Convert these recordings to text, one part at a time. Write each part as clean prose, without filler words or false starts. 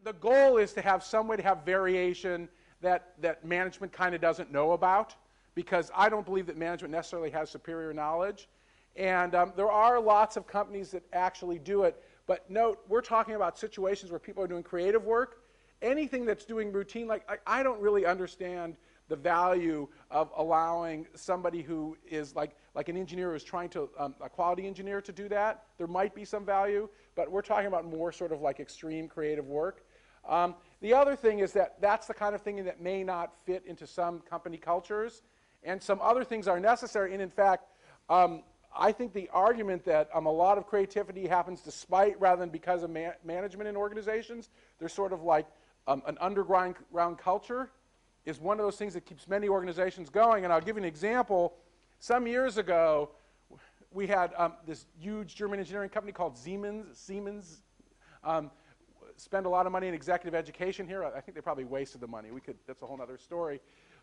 the goal is to have some way to have variation that management kind of doesn't know about, because I don't believe that management necessarily has superior knowledge. And there are lots of companies that actually do it, but note, we're talking about situations where people are doing creative work. Anything that's doing routine, like I don't really understand the value of allowing somebody who is like an engineer who's trying to, a quality engineer to do that. There might be some value, but we're talking about more sort of like extreme creative work. The other thing is that that's the kind of thing that may not fit into some company cultures, and some other things are necessary. And in fact, I think the argument that a lot of creativity happens despite rather than because of management in organizations, there's sort of like an underground culture, is one of those things that keeps many organizations going. And I'll give you an example. Some years ago, we had this huge German engineering company called Siemens, spend a lot of money in executive education here. I think they probably wasted the money. That's a whole other story.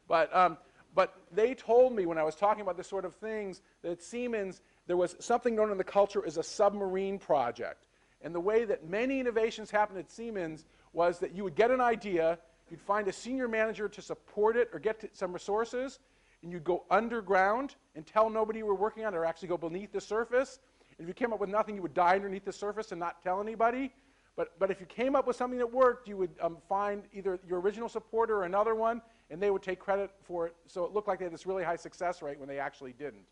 But they told me when I was talking about this sort of things that at Siemens there was something known in the culture as a submarine project. And the way that many innovations happened at Siemens was that you would get an idea, you'd find a senior manager to support it or get some resources, and you'd go underground and tell nobody you were working on it, or actually go beneath the surface. And if you came up with nothing, you would die underneath the surface and not tell anybody. But if you came up with something that worked, you would find either your original supporter or another one, and they would take credit for it. So it looked like they had this really high success rate when they actually didn't.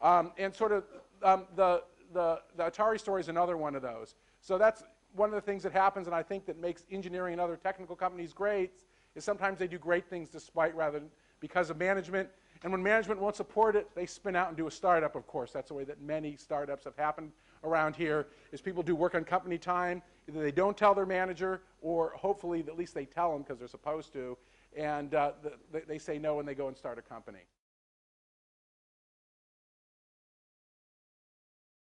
And sort of the Atari story is another one of those. So that's one of the things that happens, and I think that makes engineering and other technical companies great, is sometimes they do great things despite rather than because of management. And when management won't support it, they spin out and do a startup, of course. That's the way that many startups have happened around here, is people do work on company time. Either they don't tell their manager, or hopefully at least they tell them because they're supposed to, and they say no and they go and start a company.